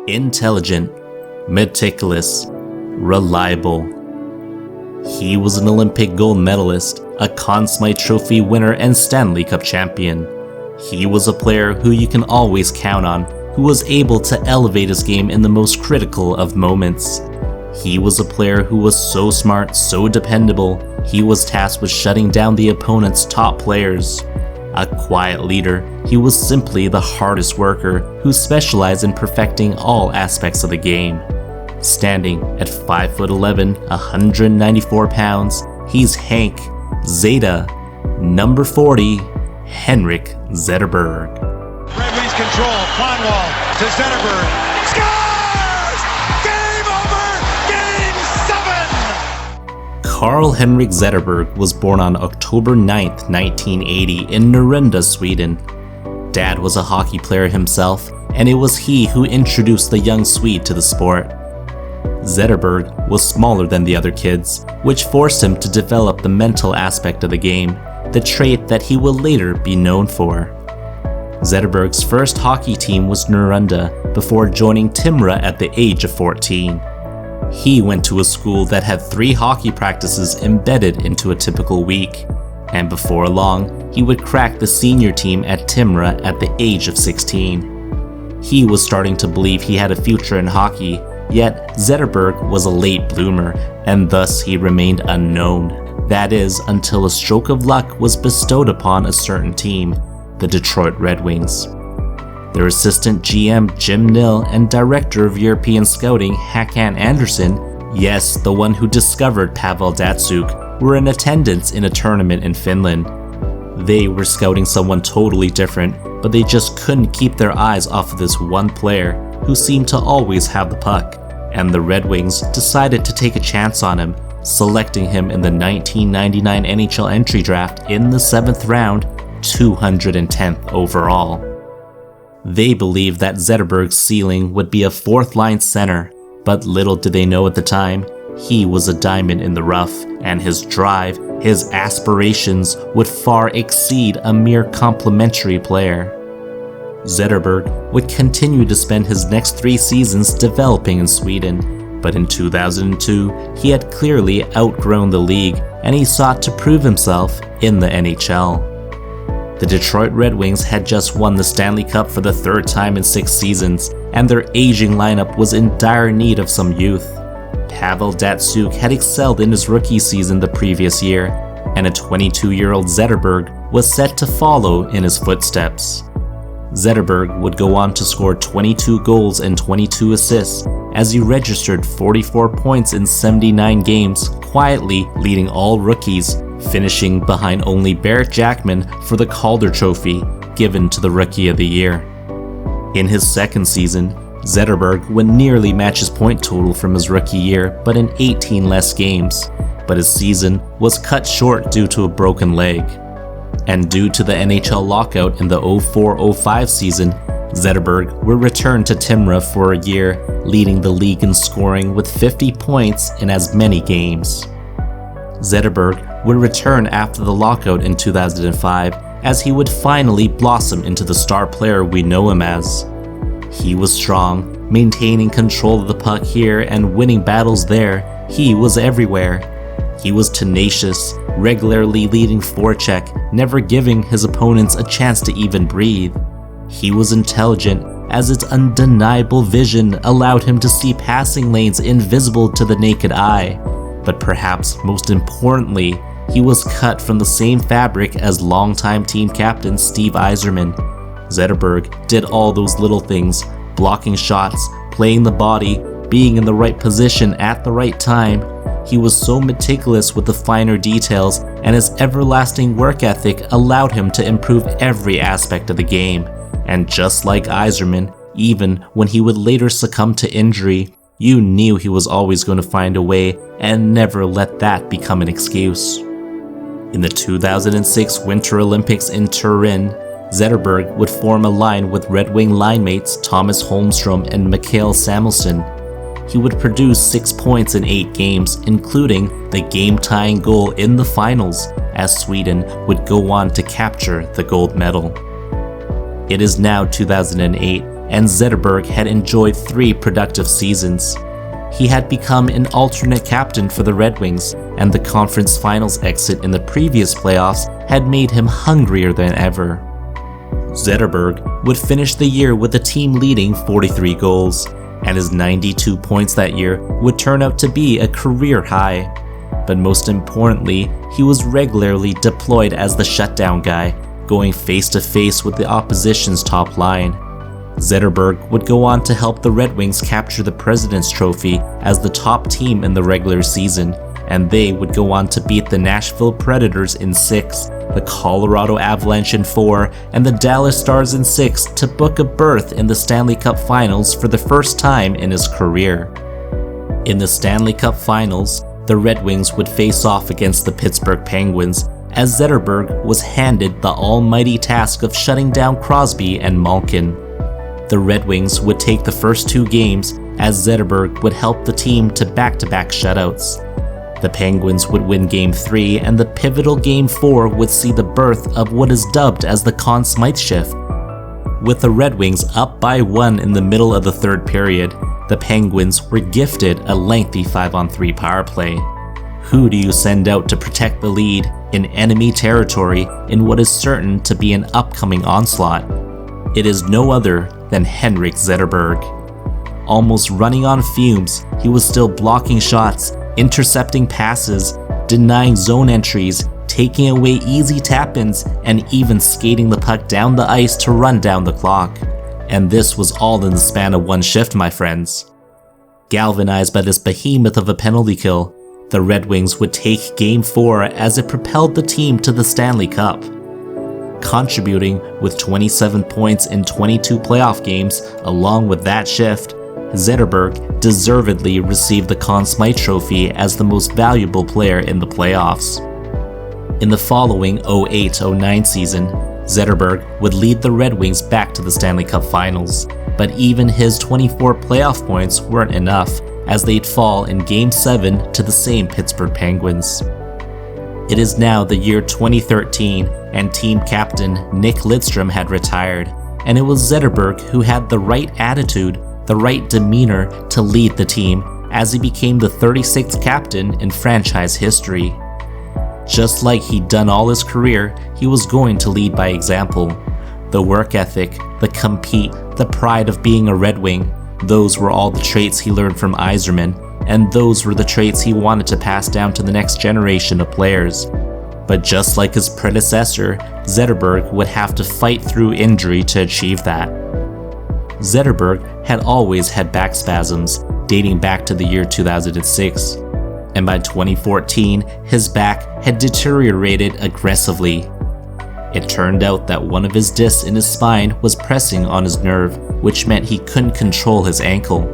intelligent, meticulous, reliable. He was an Olympic gold medalist, a Conn Smythe Trophy winner and Stanley Cup champion. He was a player who you can always count on, who was able to elevate his game in the most critical of moments. He was a player who was so smart, so dependable, he was tasked with shutting down the opponent's top players. A quiet leader, he was simply the hardest worker who specialized in perfecting all aspects of the game. Standing at 5'11", 194 pounds, he's Hank Zeta, number 40, Henrik Zetterberg. Red Wings control, Kronwall to Zetterberg. Scores! Game over! Game 7! Carl Henrik Zetterberg was born on October 9th, 1980 in Njurunda, Sweden. Dad was a hockey player himself, and it was he who introduced the young Swede to the sport. Zetterberg was smaller than the other kids, which forced him to develop the mental aspect of the game, the trait that he will later be known for. Zetterberg's first hockey team was Njurunda before joining Timra at the age of 14. He went to a school that had 3 hockey practices embedded into a typical week, and before long, he would crack the senior team at Timra at the age of 16. He was starting to believe he had a future in hockey, yet Zetterberg was a late bloomer, and thus he remained unknown. That is, until a stroke of luck was bestowed upon a certain team, the Detroit Red Wings. Their assistant GM Jim Nill and director of European scouting Håkan Andersson, yes, the one who discovered Pavel Datsyuk, were in attendance in a tournament in Finland. They were scouting someone totally different, but they just couldn't keep their eyes off of this one player who seemed to always have the puck, and the Red Wings decided to take a chance on him, selecting him in the 1999 NHL entry draft in the 7th round, 210th overall. They believed that Zetterberg's ceiling would be a 4th-line center, but little did they know at the time, he was a diamond in the rough, and his drive, his aspirations would far exceed a mere complimentary player. Zetterberg would continue to spend his next 3 seasons developing in Sweden, but in 2002, he had clearly outgrown the league and he sought to prove himself in the NHL. The Detroit Red Wings had just won the Stanley Cup for the 3rd time in 6 seasons, and their aging lineup was in dire need of some youth. Pavel Datsyuk had excelled in his rookie season the previous year, and a 22-year-old Zetterberg was set to follow in his footsteps. Zetterberg would go on to score 22 goals and 22 assists as he registered 44 points in 79 games, quietly leading all rookies, finishing behind only Barrett Jackman for the Calder Trophy, given to the Rookie of the Year. In his 2nd season, Zetterberg would nearly match his point total from his rookie year, but in 18 less games. But his season was cut short due to a broken leg. And due to the NHL lockout in the 04-05 season, Zetterberg would return to Timra for a year, leading the league in scoring with 50 points in as many games. Zetterberg would return after the lockout in 2005, as he would finally blossom into the star player we know him as. He was strong, maintaining control of the puck here and winning battles there. He was everywhere. He was tenacious, regularly leading forecheck, never giving his opponents a chance to even breathe. He was intelligent, as its undeniable vision allowed him to see passing lanes invisible to the naked eye. But perhaps most importantly, he was cut from the same fabric as longtime team captain Steve Yzerman. Zetterberg did all those little things, blocking shots, playing the body, being in the right position at the right time. He was so meticulous with the finer details, and his everlasting work ethic allowed him to improve every aspect of the game. And just like Yzerman, even when he would later succumb to injury, you knew he was always going to find a way and never let that become an excuse. In the 2006 Winter Olympics in Turin, Zetterberg would form a line with Red Wing line mates Thomas Holmstrom and Mikael Samuelsson. He would produce 6 points in 8 games, including the game-tying goal in the finals, as Sweden would go on to capture the gold medal. It is now 2008, and Zetterberg had enjoyed 3 productive seasons. He had become an alternate captain for the Red Wings, and the conference finals exit in the previous playoffs had made him hungrier than ever. Zetterberg would finish the year with the team leading 43 goals, and his 92 points that year would turn out to be a career high. But most importantly, he was regularly deployed as the shutdown guy, going face to face with the opposition's top line. Zetterberg would go on to help the Red Wings capture the President's Trophy as the top team in the regular season, and they would go on to beat the Nashville Predators in 6, the Colorado Avalanche in 4, and the Dallas Stars in 6 to book a berth in the Stanley Cup Finals for the first time in his career. In the Stanley Cup Finals, the Red Wings would face off against the Pittsburgh Penguins, as Zetterberg was handed the almighty task of shutting down Crosby and Malkin. The Red Wings would take the first 2 games, as Zetterberg would help the team to back-to-back shutouts. The Penguins would win Game 3, and the pivotal Game 4 would see the birth of what is dubbed as the Conn Smythe shift. With the Red Wings up by 1 in the middle of the 3rd period, the Penguins were gifted a lengthy 5-on-3 power play. Who do you send out to protect the lead in enemy territory in what is certain to be an upcoming onslaught? It is no other than Henrik Zetterberg. Almost running on fumes, he was still blocking shots, intercepting passes, denying zone entries, taking away easy tap-ins, and even skating the puck down the ice to run down the clock. And this was all in the span of 1 shift, my friends. Galvanized by this behemoth of a penalty kill, the Red Wings would take Game 4 as it propelled the team to the Stanley Cup. Contributing with 27 points in 22 playoff games along with that shift, Zetterberg deservedly received the Conn Smythe Trophy as the most valuable player in the playoffs. In the following 08-09 season, Zetterberg would lead the Red Wings back to the Stanley Cup Finals, but even his 24 playoff points weren't enough, as they'd fall in Game 7 to the same Pittsburgh Penguins. It is now the year 2013, and team captain Nick Lidstrom had retired, and it was Zetterberg who had the right attitude, the right demeanor to lead the team, as he became the 36th captain in franchise history. Just like he'd done all his career, he was going to lead by example. The work ethic, the compete, the pride of being a Red Wing, those were all the traits he learned from Yzerman, and those were the traits he wanted to pass down to the next generation of players. But just like his predecessor, Zetterberg would have to fight through injury to achieve that. Zetterberg had always had back spasms, dating back to the year 2006, and by 2014, his back had deteriorated aggressively. It turned out that one of his discs in his spine was pressing on his nerve, which meant he couldn't control his ankle.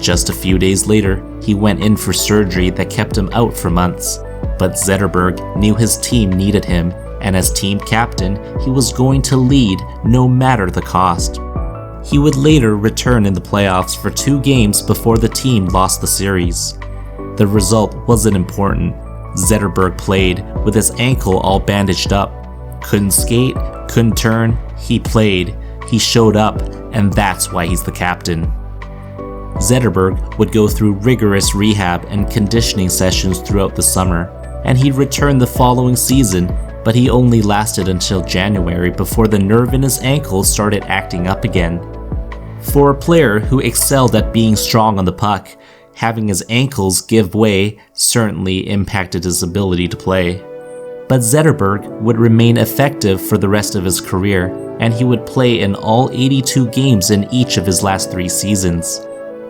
Just a few days later, he went in for surgery that kept him out for months. But Zetterberg knew his team needed him, and as team captain, he was going to lead no matter the cost. He would later return in the playoffs for 2 games before the team lost the series. The result wasn't important. Zetterberg played with his ankle all bandaged up. Couldn't skate, couldn't turn, he played, he showed up, and that's why he's the captain. Zetterberg would go through rigorous rehab and conditioning sessions throughout the summer, and he'd return the following season, but he only lasted until January before the nerve in his ankle started acting up again. For a player who excelled at being strong on the puck, having his ankles give way certainly impacted his ability to play. But Zetterberg would remain effective for the rest of his career, and he would play in all 82 games in each of his last 3 seasons.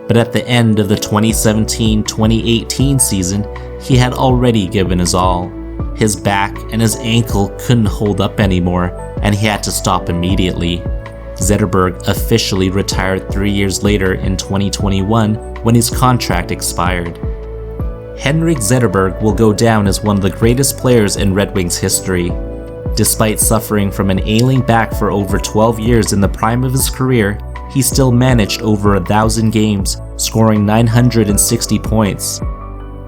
But at the end of the 2017-2018 season, he had already given his all. His back and his ankle couldn't hold up anymore, and he had to stop immediately. Zetterberg officially retired 3 years later in 2021 when his contract expired. Henrik Zetterberg will go down as one of the greatest players in Red Wings history. Despite suffering from an ailing back for over 12 years in the prime of his career, he still managed over 1,000 games, scoring 960 points.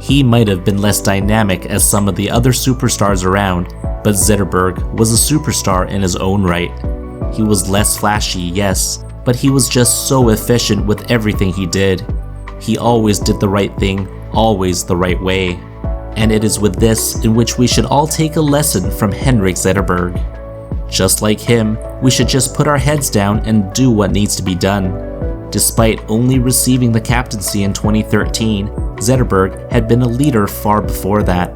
He might have been less dynamic as some of the other superstars around, but Zetterberg was a superstar in his own right. He was less flashy, yes, but he was just so efficient with everything he did. He always did the right thing, always the right way. And it is with this in which we should all take a lesson from Henrik Zetterberg. Just like him, we should just put our heads down and do what needs to be done. Despite only receiving the captaincy in 2013, Zetterberg had been a leader far before that.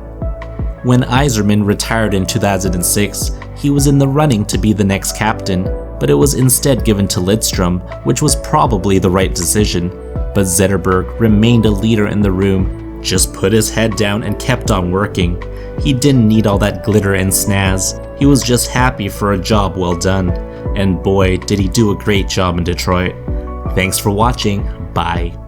When Iserman retired in 2006, he was in the running to be the next captain, but it was instead given to Lidstrom, which was probably the right decision. But Zetterberg remained a leader in the room, just put his head down and kept on working. He didn't need all that glitter and snazz, he was just happy for a job well done. And boy, did he do a great job in Detroit. Thanks for watching, bye.